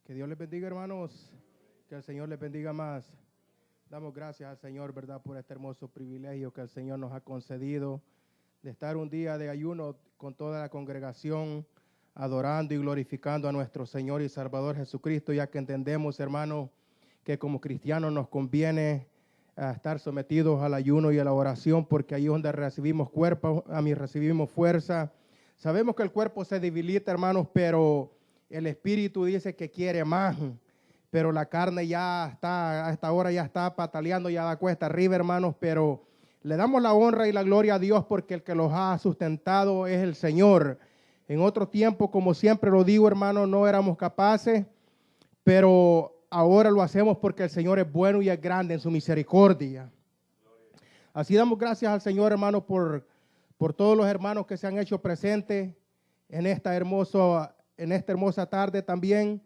Que Dios les bendiga, hermanos. Que el Señor les bendiga más. Damos gracias al Señor, ¿verdad?, por este hermoso privilegio que el Señor nos ha concedido de estar un día de ayuno con toda la congregación, adorando y glorificando a nuestro Señor y Salvador Jesucristo, ya que entendemos, hermanos, que como cristianos nos conviene estar sometidos al ayuno y a la oración, porque ahí es donde recibimos cuerpo, recibimos fuerza. Sabemos que el cuerpo se debilita, hermanos, pero el espíritu dice que quiere más, pero la carne ya está, a esta hora ya está pataleando, ya da cuesta arriba, hermanos, pero le damos la honra y la gloria a Dios porque el que los ha sustentado es el Señor. En otro tiempo, como siempre lo digo, hermanos, no éramos capaces, pero ahora lo hacemos porque el Señor es bueno y es grande en su misericordia. Así damos gracias al Señor, hermanos, por todos los hermanos que se han hecho presentes en esta hermosa tarde también,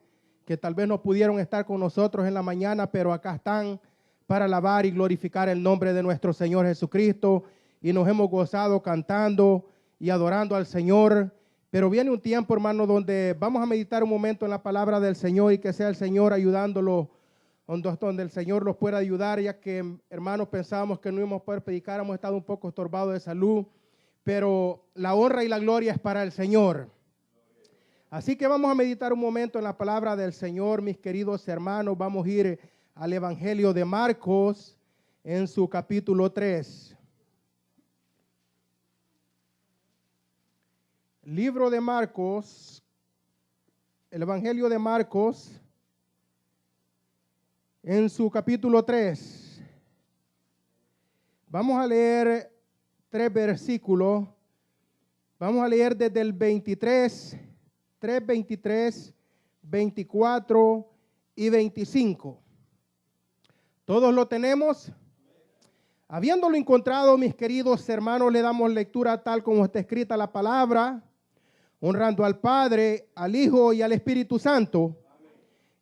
que tal vez no pudieron estar con nosotros en la mañana, pero acá están para alabar y glorificar el nombre de nuestro Señor Jesucristo, y nos hemos gozado cantando y adorando al Señor. Pero viene un tiempo, hermano, donde vamos a meditar un momento en la palabra del Señor y que sea el Señor ayudándolos, donde el Señor los pueda ayudar, ya que, hermanos, pensábamos que no íbamos a poder predicar, hemos estado un poco estorbados de salud, pero la honra y la gloria es para el Señor. Así que vamos a meditar un momento en la palabra del Señor, mis queridos hermanos. Vamos a ir al Evangelio de Marcos en su capítulo 3. Libro de Marcos, el Evangelio de Marcos en su capítulo 3. Vamos a leer 3 versículos. Vamos a leer desde el 23, 24 y 25. ¿Todos lo tenemos? Habiéndolo encontrado, mis queridos hermanos, le damos lectura tal como está escrita la palabra, honrando al Padre, al Hijo y al Espíritu Santo.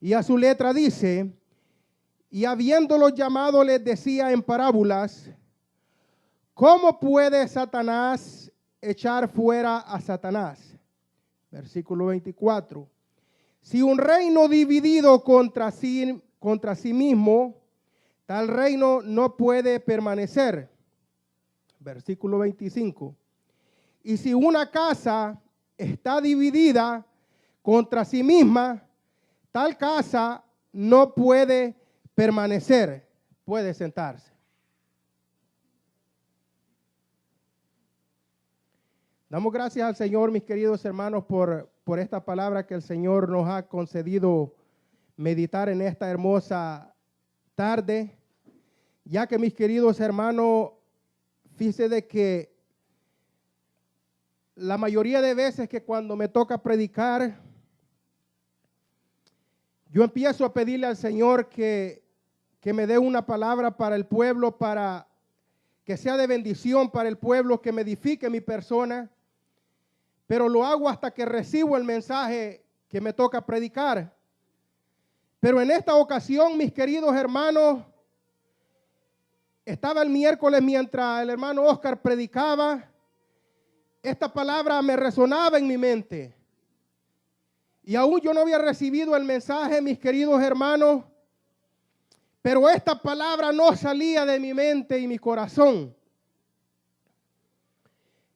Y a su letra dice: y habiéndolo llamado les decía en parábolas: ¿cómo puede Satanás echar fuera a Satanás? Versículo 24. Si un reino dividido contra sí mismo, tal reino no puede permanecer. Versículo 25. Y si una casa está dividida contra sí misma, tal casa no puede permanecer. Puede sentarse. Damos gracias al Señor, mis queridos hermanos, por esta palabra que el Señor nos ha concedido meditar en esta hermosa tarde, ya que, mis queridos hermanos, fíjense de que la mayoría de veces que cuando me toca predicar, yo empiezo a pedirle al Señor que me dé una palabra para el pueblo, para que sea de bendición para el pueblo, que me edifique mi persona, pero lo hago hasta que recibo el mensaje que me toca predicar. Pero en esta ocasión, mis queridos hermanos, estaba el miércoles mientras el hermano Oscar predicaba, esta palabra me resonaba en mi mente. Y aún yo no había recibido el mensaje, mis queridos hermanos, pero esta palabra no salía de mi mente y mi corazón.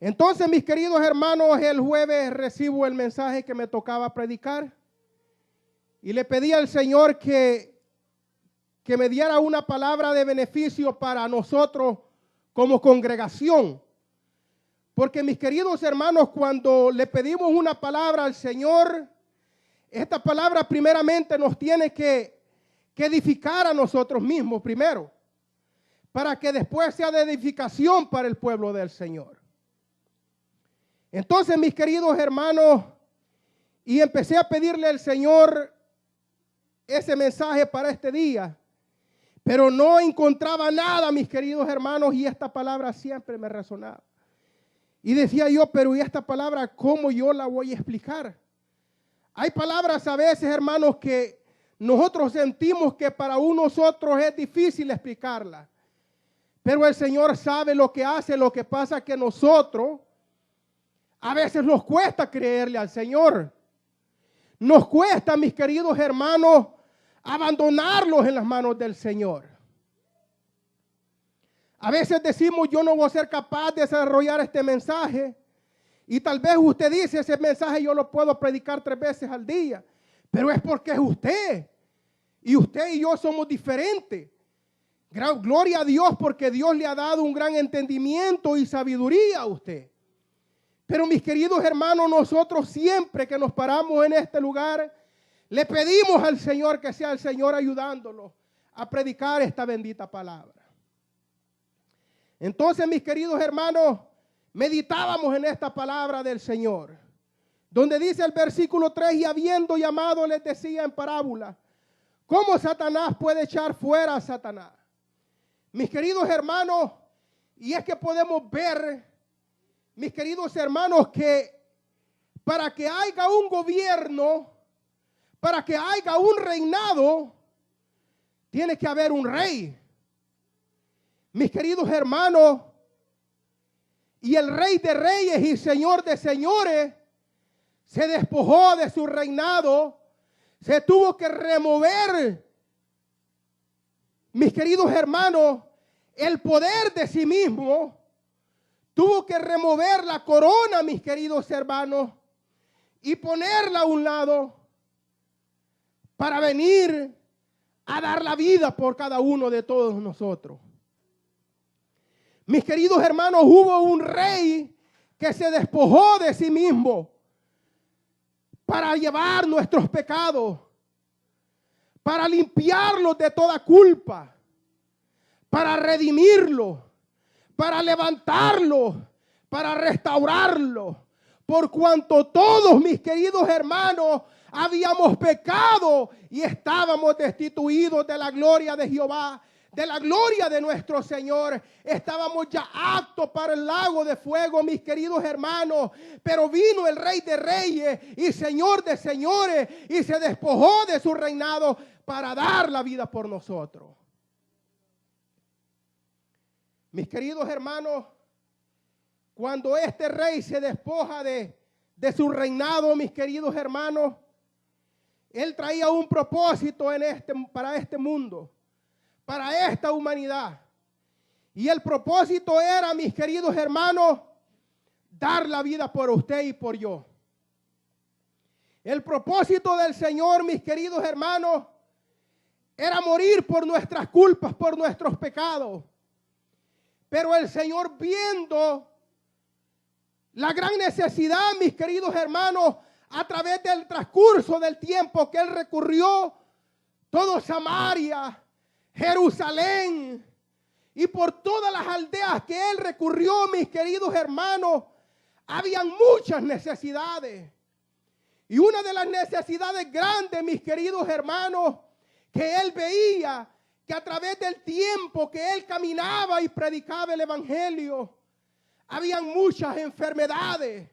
Entonces, mis queridos hermanos, el jueves recibo el mensaje que me tocaba predicar y le pedí al Señor que me diera una palabra de beneficio para nosotros como congregación. Porque, mis queridos hermanos, cuando le pedimos una palabra al Señor, esta palabra primeramente nos tiene que edificar a nosotros mismos primero, para que después sea de edificación para el pueblo del Señor. Entonces, mis queridos hermanos, y empecé a pedirle al Señor ese mensaje para este día, pero no encontraba nada, mis queridos hermanos, y esta palabra siempre me resonaba. Y decía yo, pero ¿y esta palabra cómo yo la voy a explicar? Hay palabras a veces, hermanos, que nosotros sentimos que para nosotros es difícil explicarla, pero el Señor sabe lo que hace. Lo que pasa es que nosotros a veces nos cuesta creerle al Señor. nos cuesta, mis queridos hermanos, abandonarlos en las manos del Señor. A veces decimos, yo no voy a ser capaz de desarrollar este mensaje. Y tal vez usted dice, ese mensaje yo lo puedo predicar 3 veces al día. Pero es porque es usted. Y usted y yo somos diferentes. Gloria a Dios porque Dios le ha dado un gran entendimiento y sabiduría a usted. Pero mis queridos hermanos, nosotros siempre que nos paramos en este lugar, le pedimos al Señor que sea el Señor ayudándonos a predicar esta bendita palabra. Entonces, mis queridos hermanos, meditábamos en esta palabra del Señor, donde dice el versículo 3, y habiendo llamado les decía en parábola, ¿cómo Satanás puede echar fuera a Satanás? Mis queridos hermanos, y es que podemos ver, mis queridos hermanos, que para que haya un gobierno, para que haya un reinado, tiene que haber un rey. Mis queridos hermanos, y el Rey de Reyes y Señor de Señores se despojó de su reinado, se tuvo que remover, mis queridos hermanos, el poder de sí mismo, tuvo que remover la corona, mis queridos hermanos, y ponerla a un lado para venir a dar la vida por cada uno de todos nosotros. Mis queridos hermanos, hubo un rey que se despojó de sí mismo para llevar nuestros pecados, para limpiarlos de toda culpa, para redimirlo, para levantarlo, para restaurarlo. Por cuanto todos, mis queridos hermanos, habíamos pecado y estábamos destituidos de la gloria de Jehová, de la gloria de nuestro Señor. Estábamos ya aptos para el lago de fuego, mis queridos hermanos. Pero vino el Rey de Reyes y Señor de Señores y se despojó de su reinado para dar la vida por nosotros. Mis queridos hermanos, cuando este rey se despoja de su reinado, mis queridos hermanos, él traía un propósito para este mundo, para esta humanidad. Y el propósito era, mis queridos hermanos, dar la vida por usted y por yo. El propósito del Señor, mis queridos hermanos, era morir por nuestras culpas, por nuestros pecados. Pero el Señor, viendo la gran necesidad, mis queridos hermanos, a través del transcurso del tiempo que Él recurrió, todo Samaria, Jerusalén y por todas las aldeas que Él recurrió, mis queridos hermanos, habían muchas necesidades. Y una de las necesidades grandes, mis queridos hermanos, que Él veía, que a través del tiempo que Él caminaba y predicaba el Evangelio, habían muchas enfermedades,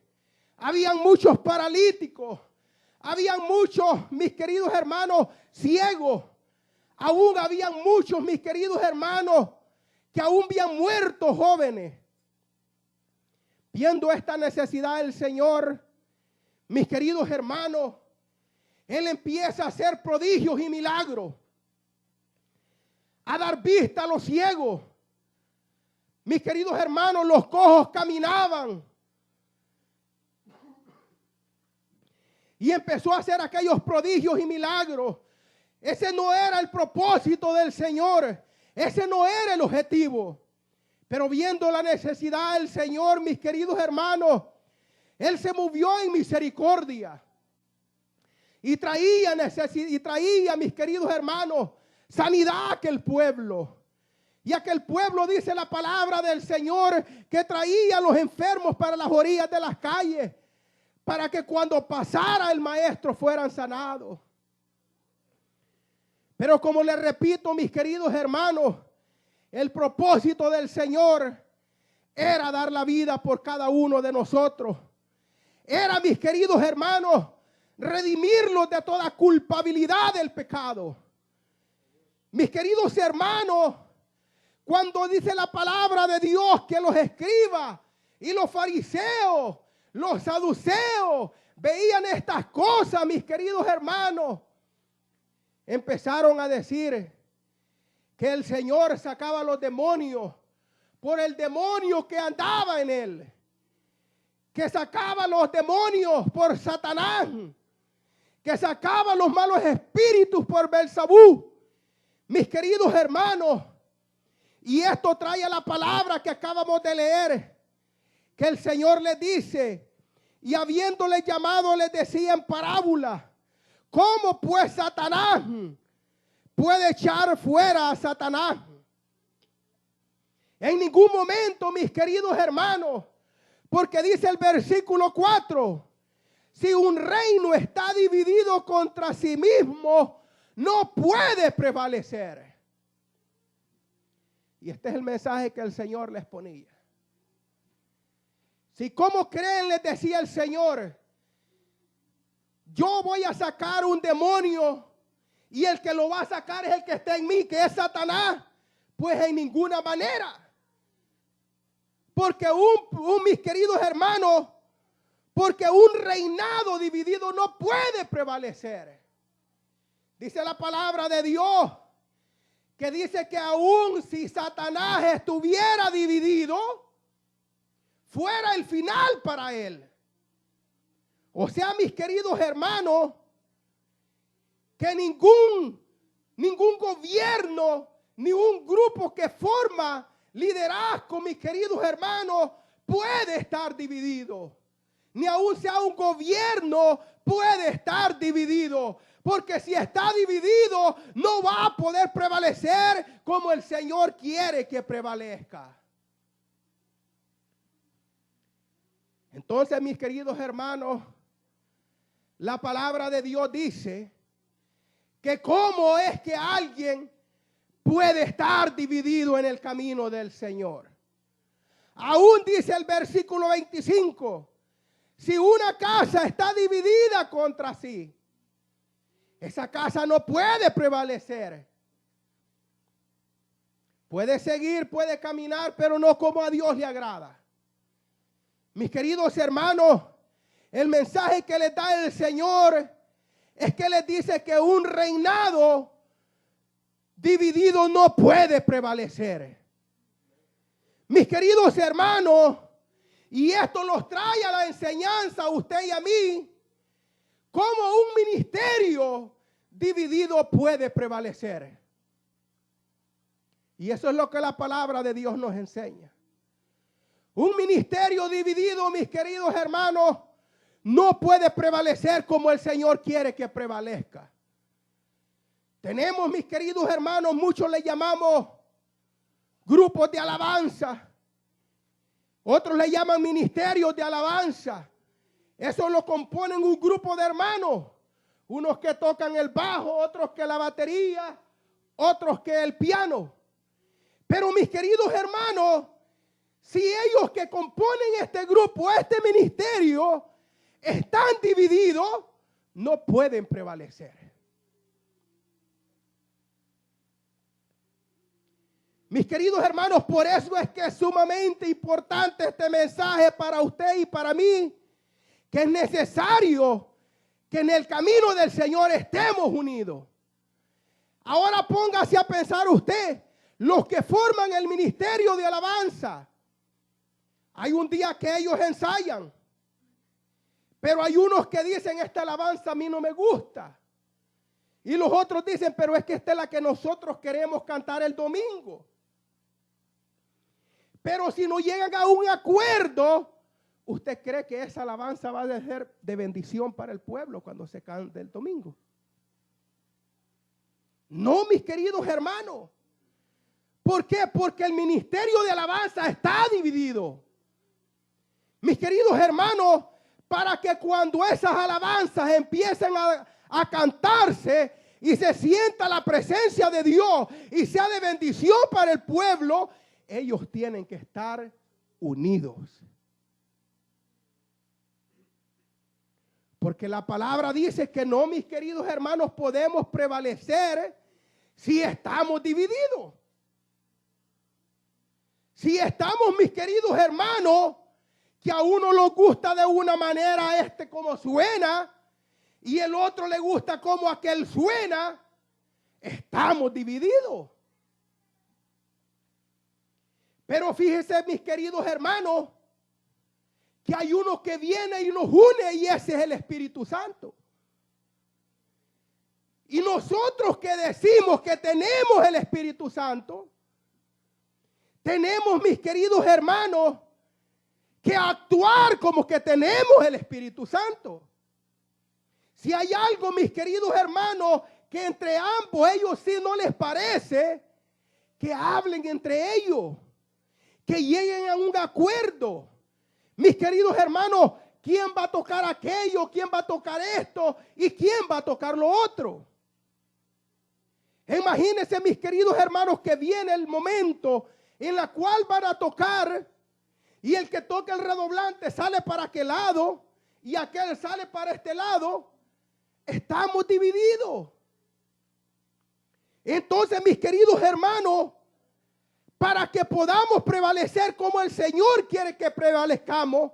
habían muchos paralíticos, habían muchos, mis queridos hermanos, ciegos. Aún habían muchos, mis queridos hermanos, que aún habían muerto jóvenes. Viendo esta necesidad del Señor, mis queridos hermanos, Él empieza a hacer prodigios y milagros, a dar vista a los ciegos. Mis queridos hermanos, los cojos caminaban. Y empezó a hacer aquellos prodigios y milagros. Ese no era el propósito del Señor. Ese no era el objetivo. Pero viendo la necesidad del Señor, mis queridos hermanos, Él se movió en misericordia. Y traía, mis queridos hermanos, sanidad a aquel pueblo. Y aquel pueblo, dice la palabra del Señor, que traía a los enfermos para las orillas de las calles, para que cuando pasara el maestro fueran sanados. Pero como les repito, mis queridos hermanos, el propósito del Señor era dar la vida por cada uno de nosotros. Era, mis queridos hermanos, redimirlos de toda culpabilidad del pecado. Mis queridos hermanos, cuando dice la palabra de Dios que los escribas y los fariseos, los saduceos, veían estas cosas, mis queridos hermanos, empezaron a decir que el Señor sacaba a los demonios por el demonio que andaba en él, que sacaba a los demonios por Satanás, que sacaba a los malos espíritus por Belzebú. Mis queridos hermanos, y esto trae a la palabra que acabamos de leer, que el Señor les dice, y habiéndole llamado les decía en parábola, ¿cómo pues Satanás puede echar fuera a Satanás? En ningún momento, mis queridos hermanos, porque dice el versículo 4, si un reino está dividido contra sí mismo, no puede prevalecer. Y este es el mensaje que el Señor les ponía. Si como creen, les decía el Señor, yo voy a sacar un demonio y el que lo va a sacar es el que está en mí, que es Satanás, pues en ninguna manera. Porque mis queridos hermanos, porque un reinado dividido no puede prevalecer. Dice la palabra de Dios, que dice que aún si Satanás estuviera dividido, fuera el final para él. O sea, mis queridos hermanos, que ningún gobierno, ni un grupo que forma liderazgo, mis queridos hermanos, puede estar dividido. Ni aún sea un gobierno puede estar dividido. Porque si está dividido, no va a poder prevalecer como el Señor quiere que prevalezca. Entonces, mis queridos hermanos, la palabra de Dios dice que cómo es que alguien puede estar dividido en el camino del Señor. Aún dice el versículo 25, si una casa está dividida contra sí, esa casa no puede prevalecer. Puede seguir, puede caminar, pero no como a Dios le agrada. Mis queridos hermanos, el mensaje que les da el Señor es que les dice que un reinado dividido no puede prevalecer. Mis queridos hermanos, y esto los trae a la enseñanza a usted y a mí, cómo un ministerio dividido puede prevalecer. Y eso es lo que la palabra de Dios nos enseña. Un ministerio dividido, mis queridos hermanos, no puede prevalecer como el Señor quiere que prevalezca. Tenemos, mis queridos hermanos, muchos le llamamos grupos de alabanza. Otros le llaman ministerios de alabanza. Eso lo componen un grupo de hermanos. Unos que tocan el bajo, otros que la batería, otros que el piano. Pero mis queridos hermanos, si ellos que componen este grupo, este ministerio, están divididos, no pueden prevalecer. Mis queridos hermanos, por eso es que es sumamente importante este mensaje para usted y para mí, que es necesario que en el camino del Señor estemos unidos. Ahora póngase a pensar usted, los que forman el ministerio de alabanza, hay un día que ellos ensayan, pero hay unos que dicen, esta alabanza a mí no me gusta. Y los otros dicen, pero es que esta es la que nosotros queremos cantar el domingo. Pero si no llegan a un acuerdo, ¿usted cree que esa alabanza va a ser de bendición para el pueblo cuando se cante el domingo? No, mis queridos hermanos. ¿Por qué? Porque el ministerio de alabanza está dividido. Mis queridos hermanos, para que cuando esas alabanzas empiecen a cantarse y se sienta la presencia de Dios y sea de bendición para el pueblo, ellos tienen que estar unidos. Porque la palabra dice que no, mis queridos hermanos, podemos prevalecer si estamos divididos. Si estamos, mis queridos hermanos, que a uno le gusta de una manera como suena y el otro le gusta como aquel suena, estamos divididos. Pero fíjense, mis queridos hermanos, que hay uno que viene y nos une y ese es el Espíritu Santo. Y nosotros que decimos que tenemos el Espíritu Santo, tenemos, mis queridos hermanos, que actuar como que tenemos el Espíritu Santo. Si hay algo, mis queridos hermanos, que entre ambos ellos sí no les parece, que hablen entre ellos, que lleguen a un acuerdo. Mis queridos hermanos, ¿quién va a tocar aquello? ¿Quién va a tocar esto? ¿Y quién va a tocar lo otro? Imagínense, mis queridos hermanos, que viene el momento en el cual van a tocar y el que toca el redoblante sale para aquel lado y aquel sale para este lado. Estamos divididos. Entonces, mis queridos hermanos, para que podamos prevalecer como el Señor quiere que prevalezcamos,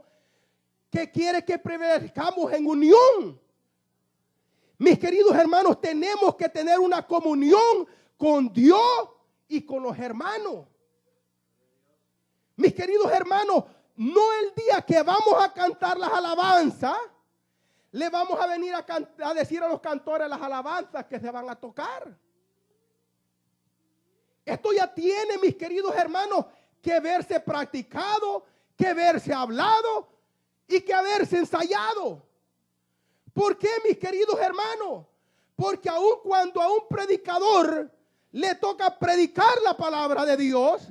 que quiere que prevalezcamos en unión. Mis queridos hermanos, tenemos que tener una comunión con Dios y con los hermanos. Mis queridos hermanos, no el día que vamos a cantar las alabanzas, le vamos a venir a decir a los cantores las alabanzas que se van a tocar. Esto ya tiene, mis queridos hermanos, que verse practicado, que verse hablado y que haberse ensayado. ¿Por qué, mis queridos hermanos? Porque aun cuando a un predicador le toca predicar la palabra de Dios,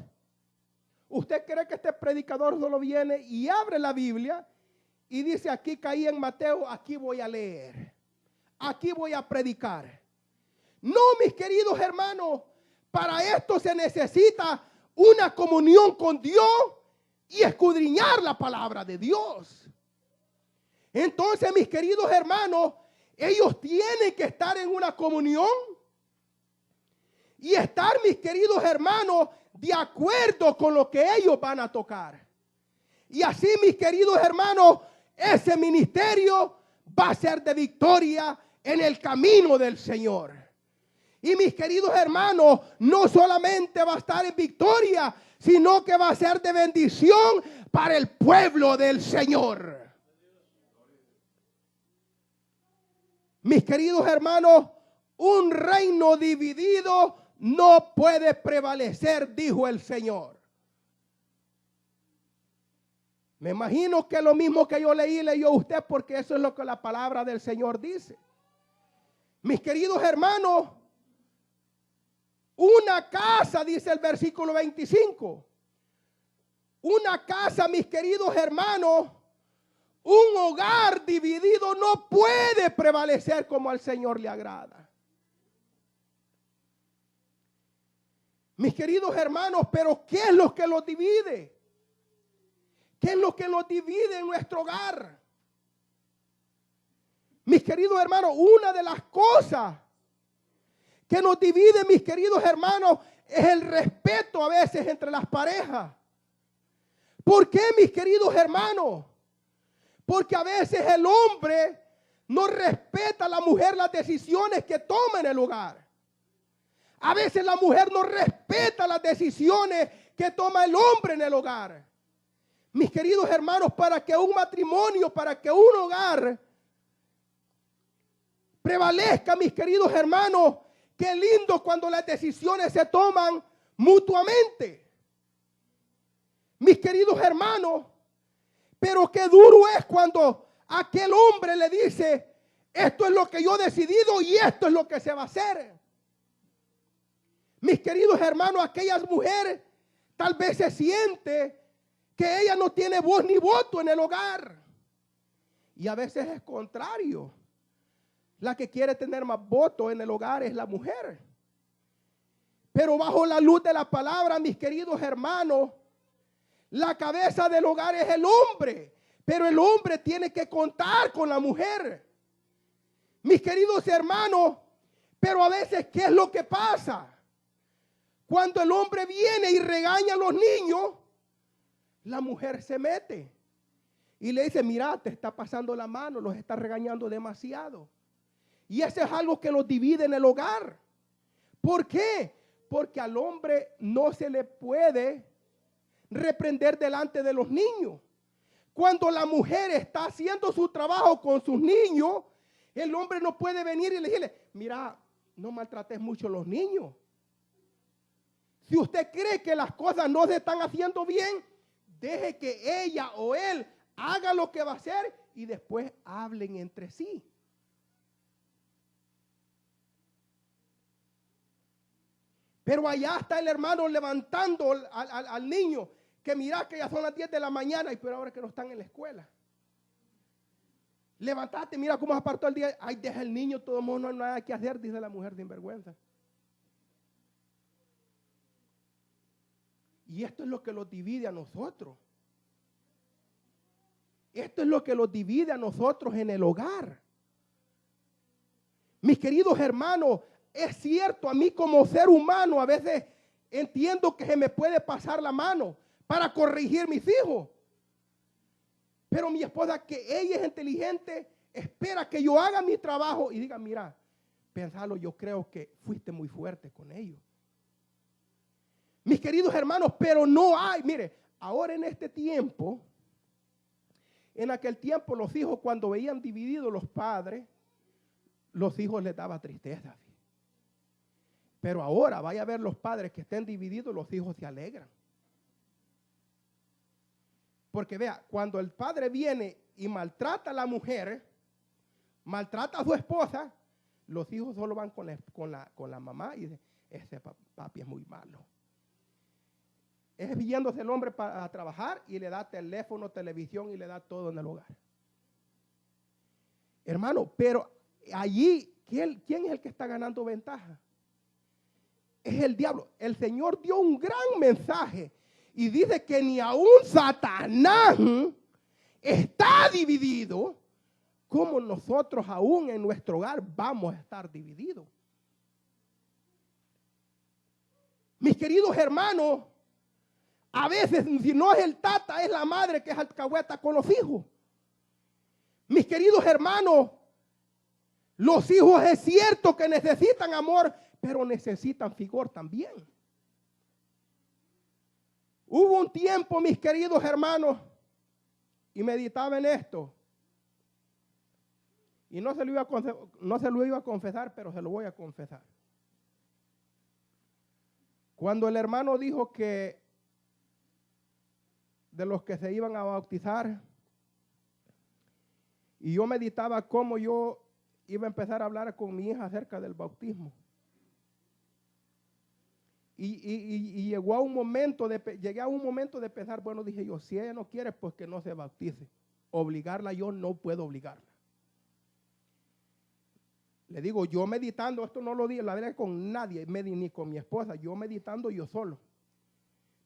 ¿usted cree que este predicador solo viene y abre la Biblia y dice, aquí caí en Mateo, aquí voy a leer, aquí voy a predicar? No, mis queridos hermanos, para esto se necesita una comunión con Dios y escudriñar la palabra de Dios. Entonces, mis queridos hermanos, ellos tienen que estar en una comunión y estar, mis queridos hermanos, de acuerdo con lo que ellos van a tocar. Y así, mis queridos hermanos, ese ministerio va a ser de victoria en el camino del Señor. Y mis queridos hermanos, no solamente va a estar en victoria, sino que va a ser de bendición para el pueblo del Señor. Mis queridos hermanos, un reino dividido no puede prevalecer, dijo el Señor. Me imagino que lo mismo que yo leí, leyó usted, porque eso es lo que la palabra del Señor dice. Mis queridos hermanos, una casa, dice el versículo 25. Una casa, mis queridos hermanos, un hogar dividido no puede prevalecer como al Señor le agrada. Mis queridos hermanos, pero ¿qué es lo que los divide? ¿Qué es lo que nos divide en nuestro hogar? Mis queridos hermanos, una de las cosas que nos divide, mis queridos hermanos, es el respeto a veces entre las parejas. ¿Por qué, mis queridos hermanos? Porque a veces el hombre no respeta a la mujer las decisiones que toma en el hogar. A veces la mujer no respeta las decisiones que toma el hombre en el hogar. Mis queridos hermanos, para que un matrimonio, para que un hogar prevalezca, mis queridos hermanos, qué lindo cuando las decisiones se toman mutuamente. Mis queridos hermanos, pero qué duro es cuando aquel hombre le dice, esto es lo que yo he decidido y esto es lo que se va a hacer. Mis queridos hermanos, aquellas mujeres tal vez se siente que ella no tiene voz ni voto en el hogar. Y a veces es contrario. La que quiere tener más voto en el hogar es la mujer. Pero bajo la luz de la palabra, mis queridos hermanos, la cabeza del hogar es el hombre. Pero el hombre tiene que contar con la mujer. Mis queridos hermanos, pero a veces, ¿qué es lo que pasa? Cuando el hombre viene y regaña a los niños, la mujer se mete. y le dice, mira, te está pasando la mano, los está regañando demasiado. Y eso es algo que los divide en el hogar. ¿Por qué? Porque al hombre no se le puede reprender delante de los niños. Cuando la mujer está haciendo su trabajo con sus niños, el hombre no puede venir y decirle, mira, no maltrates mucho a los niños. Si usted cree que las cosas no se están haciendo bien, deje que ella o él haga lo que va a hacer y después hablen entre sí. Pero allá está el hermano levantando al niño, que mira que ya son las 10 de la mañana y pero ahora que no están en la escuela. Levantate, mira cómo se apartó el día. Ay, deja el niño, todo el mundo no hay nada que hacer, dice la mujer sinvergüenza. Y esto es lo que los divide a nosotros. Esto es lo que los divide a nosotros en el hogar. Mis queridos hermanos, es cierto, a mí como ser humano a veces entiendo que se me puede pasar la mano para corregir mis hijos. Pero mi esposa, que ella es inteligente, espera que yo haga mi trabajo y diga, mira, pensalo, yo creo que fuiste muy fuerte con ellos. Mis queridos hermanos, pero no hay, mire, ahora en este tiempo, en aquel tiempo los hijos cuando veían divididos los padres, los hijos les daba tristeza. Pero ahora vaya a ver los padres que estén divididos, los hijos se alegran. Porque vea, cuando el padre viene y maltrata a la mujer, maltrata a su esposa, los hijos solo van con la mamá y dicen, ese papi es muy malo. Es yéndose el hombre a trabajar y le da teléfono, televisión y le da todo en el hogar. Hermano, pero allí, ¿quién es el que está ganando ventaja? Es el diablo. El Señor dio un gran mensaje y dice que ni aún Satanás está dividido, como nosotros aún en nuestro hogar vamos a estar divididos. Mis queridos hermanos, a veces si no es el tata, es la madre que es alcahueta con los hijos. Mis queridos hermanos, los hijos es cierto que necesitan amor, pero necesitan vigor también. Hubo un tiempo, mis queridos hermanos, y meditaba en esto. Y no se lo iba a confesar, pero se lo voy a confesar. Cuando el hermano dijo que de los que se iban a bautizar, y yo meditaba cómo yo iba a empezar a hablar con mi hija acerca del bautismo. Y llegué a un momento de pensar, bueno, dije yo, si ella no quiere, pues que no se bautice. Obligarla yo no puedo obligarla. Le digo, yo meditando, esto no lo digo, la verdad, con nadie, ni con mi esposa, yo meditando yo solo.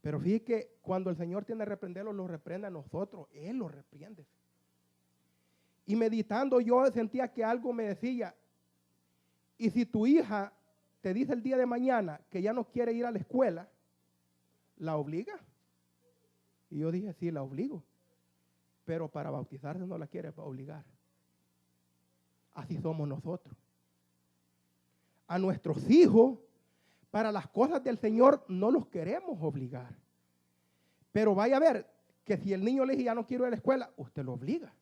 Pero fíjate que cuando el Señor tiene que reprenderlo, lo reprende a nosotros, Él lo reprende. Y meditando yo sentía que algo me decía, y si tu hija te dice el día de mañana que ya no quiere ir a la escuela, ¿la obliga? Y yo dije, sí, la obligo. Pero para bautizarse no la quiere obligar. Así somos nosotros. A nuestros hijos, para las cosas del Señor, no los queremos obligar. Pero vaya a ver que si el niño le dice, ya no quiero ir a la escuela, usted lo obliga.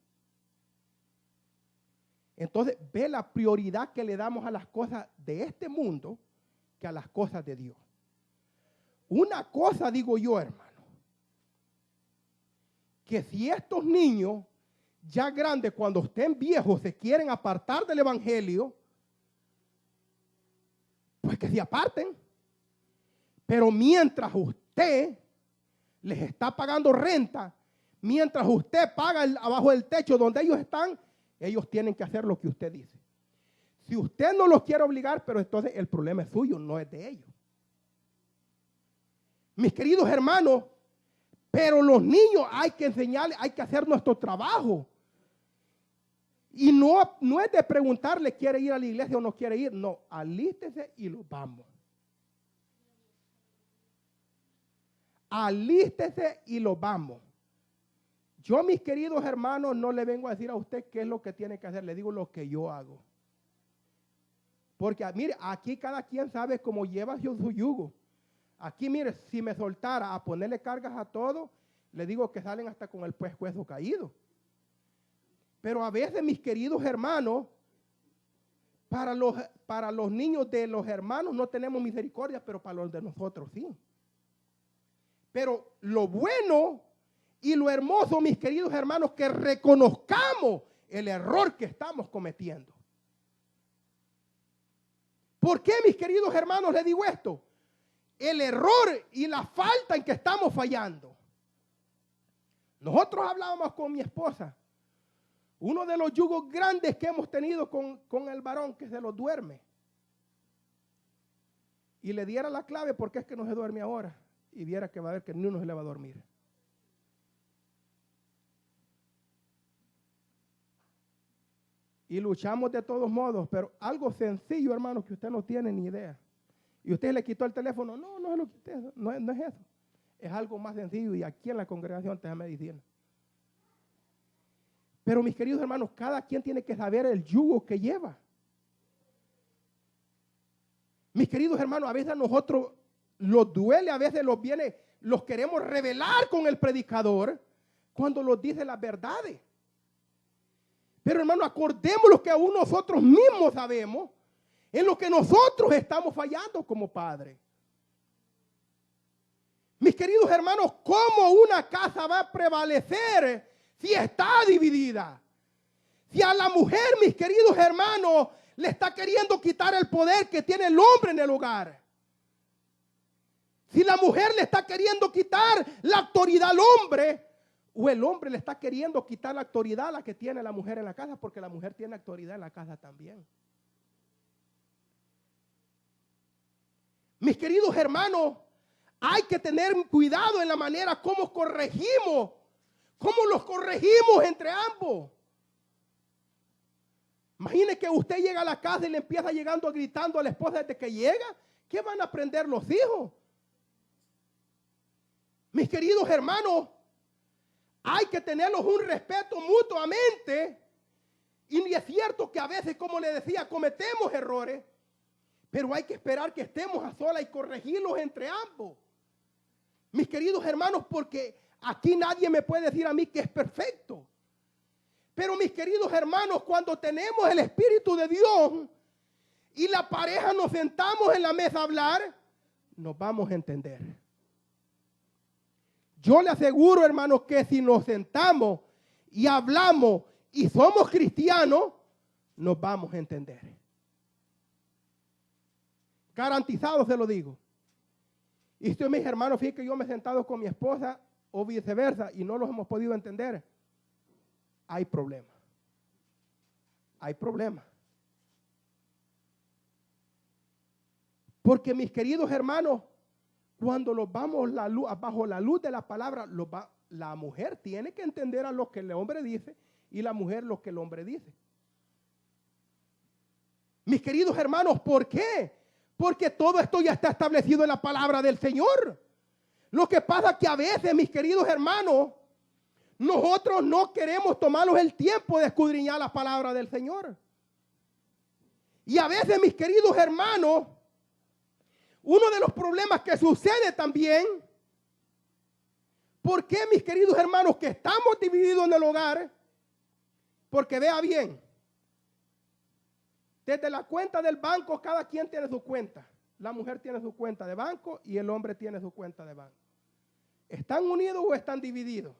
Entonces, ve la prioridad que le damos a las cosas de este mundo que a las cosas de Dios. Una cosa digo yo, hermano, que si estos niños ya grandes, cuando estén viejos, se quieren apartar del evangelio, pues que se aparten. Pero mientras usted les está pagando renta, mientras usted paga abajo del techo donde ellos están, ellos tienen que hacer lo que usted dice. Si usted no los quiere obligar, pero entonces el problema es suyo, no es de ellos. Mis queridos hermanos, pero los niños hay que enseñarles, hay que hacer nuestro trabajo. Y no es de preguntarle, ¿quiere ir a la iglesia o no quiere ir? No, alístese y los vamos. Alístese y los vamos. Yo, mis queridos hermanos, no le vengo a decir a usted qué es lo que tiene que hacer. Le digo lo que yo hago. Porque, mire, aquí cada quien sabe cómo lleva su yugo. Aquí, mire, si me soltara a ponerle cargas a todo, le digo que salen hasta con el pescuezo caído. Pero a veces, mis queridos hermanos, para los niños de los hermanos no tenemos misericordia, pero para los de nosotros sí. Pero lo bueno y lo hermoso, mis queridos hermanos, que reconozcamos el error que estamos cometiendo. ¿Por qué, mis queridos hermanos, les digo esto? El error y la falta en que estamos fallando. Nosotros hablábamos con mi esposa. Uno de los yugos grandes que hemos tenido con el varón que se lo duerme. Y le diera la clave porque es que no se duerme ahora. Y viera que va a ver que ni uno se le va a dormir. Y luchamos de todos modos, pero algo sencillo, hermano, que usted no tiene ni idea. Y usted le quitó el teléfono. No, no se lo quité, no es eso. Es algo más sencillo y aquí en la congregación te déjame decir. Pero mis queridos hermanos, cada quien tiene que saber el yugo que lleva. Mis queridos hermanos, a veces a nosotros los duele, a veces los queremos revelar con el predicador cuando los dice las verdades. Pero hermano, acordémonos que aún nosotros mismos sabemos en lo que nosotros estamos fallando como padres. Mis queridos hermanos, ¿cómo una casa va a prevalecer si está dividida? Si a la mujer, mis queridos hermanos, le está queriendo quitar el poder que tiene el hombre en el hogar. Si la mujer le está queriendo quitar la autoridad al hombre, o el hombre le está queriendo quitar la autoridad a la que tiene la mujer en la casa, porque la mujer tiene autoridad en la casa también. Mis queridos hermanos, hay que tener cuidado en la manera como corregimos, cómo los corregimos entre ambos. Imagine que usted llega a la casa y le empieza llegando gritando a la esposa desde que llega. ¿Qué van a aprender los hijos? Mis queridos hermanos, hay que tenerlos un respeto mutuamente. Y es cierto que a veces, como le decía, cometemos errores, pero hay que esperar que estemos a solas y corregirlos entre ambos. Mis queridos hermanos, porque aquí nadie me puede decir a mí que es perfecto. Pero mis queridos hermanos, cuando tenemos el Espíritu de Dios y la pareja nos sentamos en la mesa a hablar, nos vamos a entender. Yo le aseguro, hermanos, que si nos sentamos y hablamos y somos cristianos, nos vamos a entender. Garantizado se lo digo. Y si mis hermanos, fíjense que yo me he sentado con mi esposa o viceversa y no los hemos podido entender, hay problema. Hay problema. Porque mis queridos hermanos, cuando los vamos bajo la luz de la palabra, la mujer tiene que entender a lo que el hombre dice y la mujer lo que el hombre dice. Mis queridos hermanos, ¿por qué? Porque todo esto ya está establecido en la palabra del Señor. Lo que pasa es que a veces, mis queridos hermanos, nosotros no queremos tomarnos el tiempo de escudriñar la palabra del Señor. Y a veces, mis queridos hermanos, uno de los problemas que sucede también, ¿por qué, mis queridos hermanos, que estamos divididos en el hogar? Porque vea bien, desde la cuenta del banco, cada quien tiene su cuenta. La mujer tiene su cuenta de banco y el hombre tiene su cuenta de banco. ¿Están unidos o están divididos?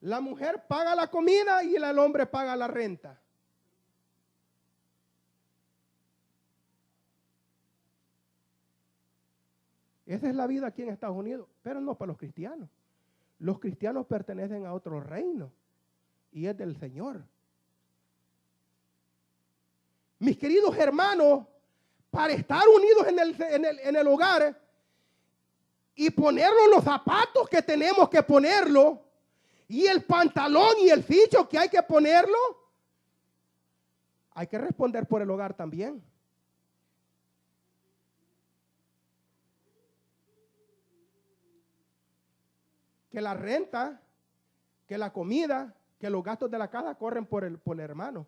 La mujer paga la comida y el hombre paga la renta. Esa es la vida aquí en Estados Unidos, pero no para los cristianos. Los cristianos pertenecen a otro reino y es del Señor. Mis queridos hermanos, para estar unidos en el hogar y ponernos los zapatos que tenemos que ponerlo y el pantalón y el ficho que hay que ponerlo, hay que responder por el hogar también. que la renta, que la comida, que los gastos de la casa corren por el hermano.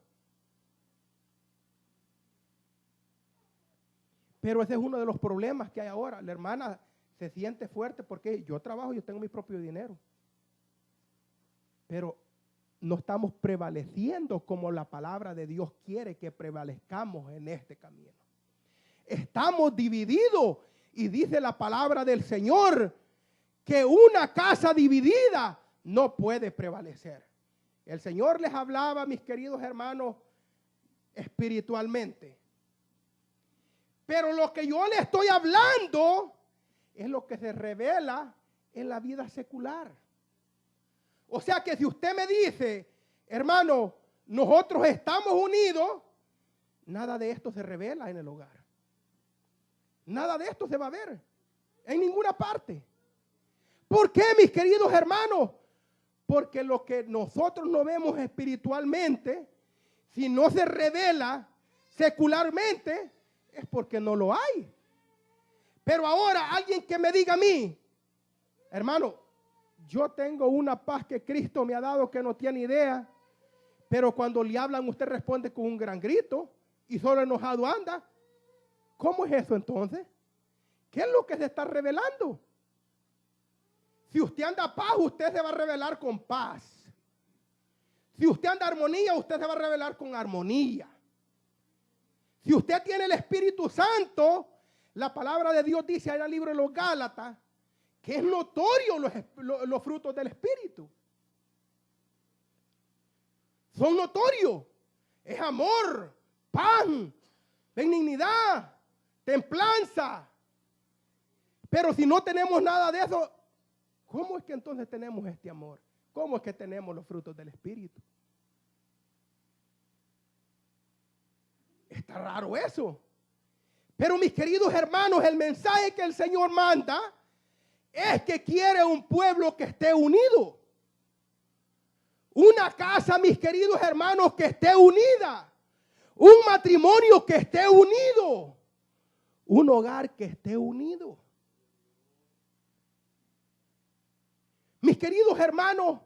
Pero ese es uno de los problemas que hay ahora. La hermana se siente fuerte porque yo trabajo, yo tengo mi propio dinero. Pero no estamos prevaleciendo como la palabra de Dios quiere que prevalezcamos en este camino. Estamos divididos y dice la palabra del Señor que una casa dividida no puede prevalecer. El Señor les hablaba, mis queridos hermanos, espiritualmente. Pero lo que yo le estoy hablando es lo que se revela en la vida secular. O sea que si usted me dice, hermano, nosotros estamos unidos, nada de esto se revela en el hogar. Nada de esto se va a ver en ninguna parte. ¿Por qué, mis queridos hermanos? Porque lo que nosotros no vemos espiritualmente, si no se revela secularmente, es porque no lo hay. Pero ahora alguien que me diga a mí, hermano, yo tengo una paz que Cristo me ha dado que no tiene idea, pero cuando le hablan usted responde con un gran grito y solo enojado anda. ¿Cómo es eso entonces? ¿Qué es lo que se está revelando? Si usted anda paz, usted se va a revelar con paz. Si usted anda armonía, usted se va a revelar con armonía. Si usted tiene el Espíritu Santo, la palabra de Dios dice en el libro de los Gálatas que es notorio los frutos del Espíritu. Son notorios. Es amor, pan, benignidad, templanza. Pero si no tenemos nada de eso, ¿cómo es que entonces tenemos este amor? ¿Cómo es que tenemos los frutos del Espíritu? Está raro eso. Pero mis queridos hermanos, el mensaje que el Señor manda es que quiere un pueblo que esté unido. Una casa, mis queridos hermanos, que esté unida. Un matrimonio que esté unido. Un hogar que esté unido. Mis queridos hermanos,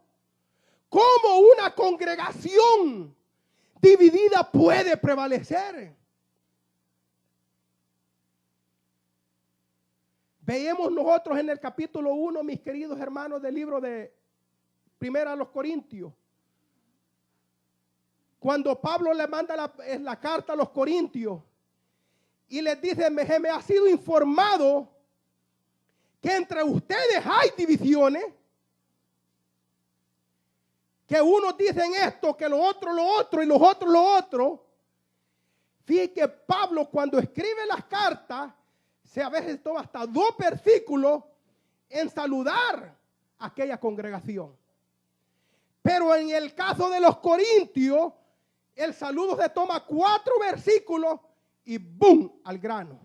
¿cómo una congregación dividida puede prevalecer? Veamos nosotros en el capítulo 1, mis queridos hermanos, del libro de Primera a los Corintios. Cuando Pablo le manda la carta a los Corintios y les dice, me ha sido informado que entre ustedes hay divisiones, que unos dicen esto, que lo otro y los otros lo otro. Fíjense que Pablo cuando escribe las cartas, a veces toma hasta 2 versículos en saludar a aquella congregación. Pero en el caso de los corintios, el saludo se toma 4 versículos y ¡boom! Al grano.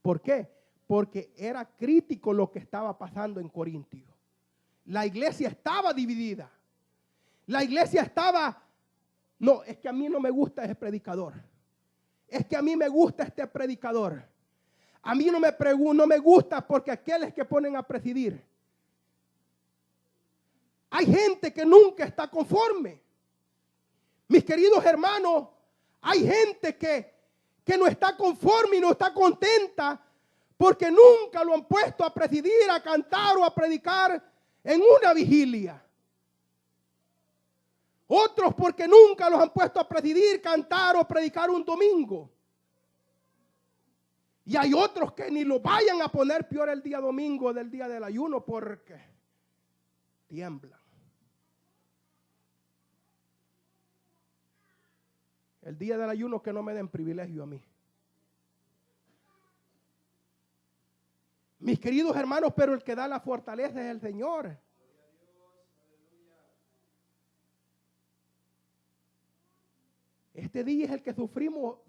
¿Por qué? Porque era crítico lo que estaba pasando en Corintios. La iglesia estaba dividida. La iglesia estaba, no, es que a mí no me gusta ese predicador. Es que a mí me gusta este predicador. A mí no me gusta porque aquellos que ponen a presidir. Hay gente que nunca está conforme. Mis queridos hermanos, hay gente que no está conforme y no está contenta porque nunca lo han puesto a presidir, a cantar o a predicar en una vigilia. Otros porque nunca los han puesto a presidir, cantar o predicar un domingo. Y hay otros que ni lo vayan a poner peor el día domingo del día del ayuno porque tiemblan. El día del ayuno que no me den privilegio a mí. Mis queridos hermanos, pero el que da la fortaleza es el Señor. Este día es el que sufrimos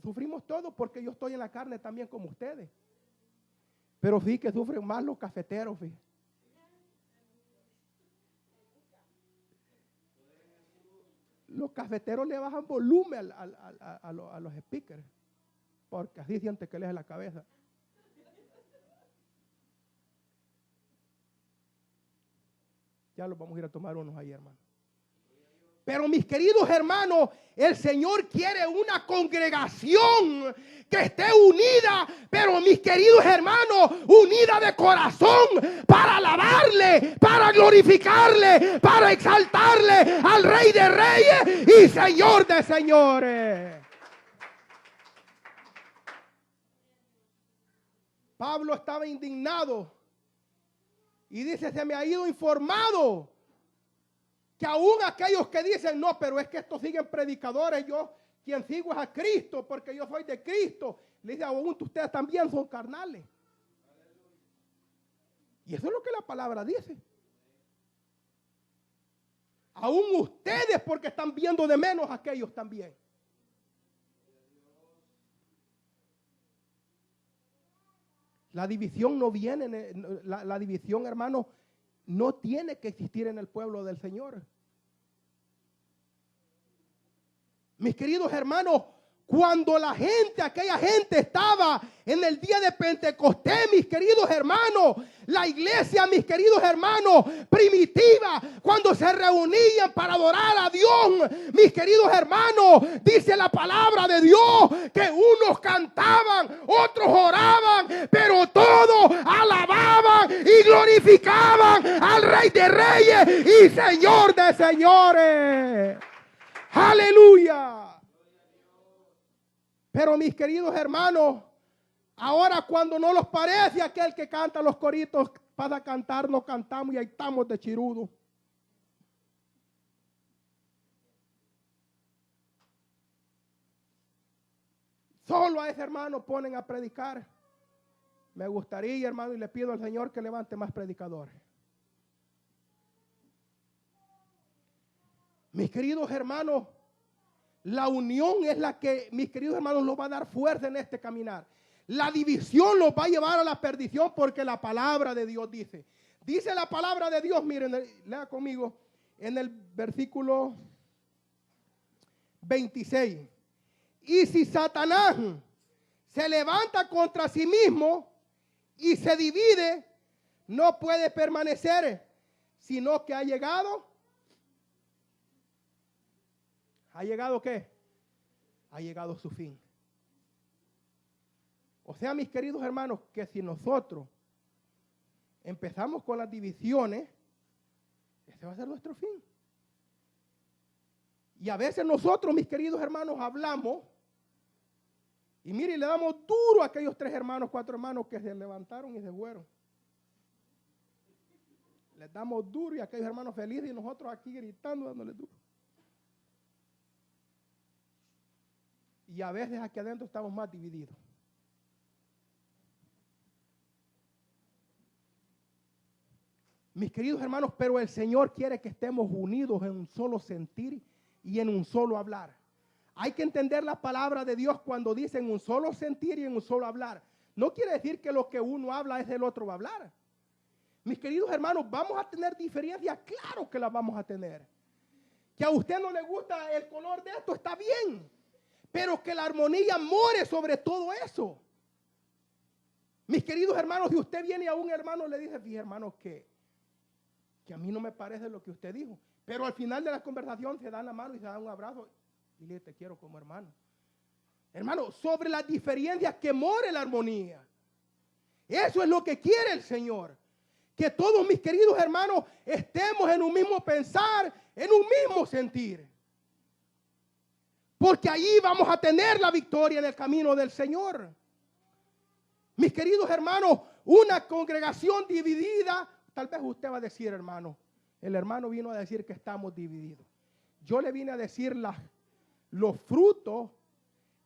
todos porque yo estoy en la carne también como ustedes. Pero sí que sufren más los cafeteros, sí. Los cafeteros le bajan volumen a los speakers porque así siente que les es la cabeza. Ya los vamos a ir a tomar unos ahí, hermano. Pero mis queridos hermanos, el Señor quiere una congregación que esté unida, pero mis queridos hermanos, unida de corazón para alabarle, para glorificarle, para exaltarle al Rey de Reyes y Señor de Señores. Pablo estaba indignado y dice, se me ha ido informado que aún aquellos que dicen, no, pero es que estos siguen predicadores, yo quien sigo es a Cristo, porque yo soy de Cristo. Le dice, aún ustedes también son carnales. Y eso es lo que la palabra dice. Aún ustedes, porque están viendo de menos a aquellos también. La división no viene, la división, hermano, no tiene que existir en el pueblo del Señor. Mis queridos hermanos, cuando aquella gente estaba en el día de Pentecostés, mis queridos hermanos, la iglesia, mis queridos hermanos, primitiva, cuando se reunían para adorar a Dios, mis queridos hermanos, dice la palabra de Dios que unos cantaban, otros oraban, pero todos alababan y glorificaban al Rey de Reyes y Señor de Señores. Aleluya. Pero mis queridos hermanos, ahora cuando no nos parece aquel que canta los coritos para cantar, no cantamos y ahí estamos de chirudo. Solo a ese hermano ponen a predicar. Me gustaría, hermano, y le pido al Señor que levante más predicadores. Mis queridos hermanos, la unión es la que, mis queridos hermanos, nos va a dar fuerza en este caminar. La división nos va a llevar a la perdición porque la palabra de Dios dice. Dice la palabra de Dios, miren, lea conmigo, en el versículo 26. Y si Satanás se levanta contra sí mismo y se divide, no puede permanecer, sino que ha llegado. ¿Ha llegado qué? Ha llegado su fin. O sea, mis queridos hermanos, que si nosotros empezamos con las divisiones, ese va a ser nuestro fin. Y a veces nosotros, mis queridos hermanos, hablamos y mire, le damos duro a aquellos 3 hermanos, 4 hermanos que se levantaron y se fueron. Les damos duro y a aquellos hermanos felices y nosotros aquí gritando, dándoles duro. Y a veces aquí adentro estamos más divididos. Mis queridos hermanos, pero el Señor quiere que estemos unidos en un solo sentir y en un solo hablar. Hay que entender la palabra de Dios cuando dice en un solo sentir y en un solo hablar. No quiere decir que lo que uno habla es el otro va a hablar. Mis queridos hermanos, vamos a tener diferencias, claro que las vamos a tener. Que a usted no le gusta el color de esto, está bien. Pero que la armonía more sobre todo eso. Mis queridos hermanos, si usted viene a un hermano le dice, fíjate hermano, que a mí no me parece lo que usted dijo. Pero al final de la conversación se dan la mano y se dan un abrazo. Y le dice, te quiero como hermano. Hermano, sobre las diferencias que more la armonía. Eso es lo que quiere el Señor. Que todos mis queridos hermanos estemos en un mismo pensar, en un mismo sentir. Porque allí vamos a tener la victoria en el camino del Señor. Mis queridos hermanos, una congregación dividida, tal vez usted va a decir, hermano, el hermano vino a decir que estamos divididos. Yo le vine a decir los frutos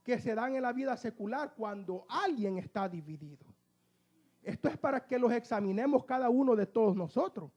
que se dan en la vida secular cuando alguien está dividido. Esto es para que los examinemos cada uno de todos nosotros.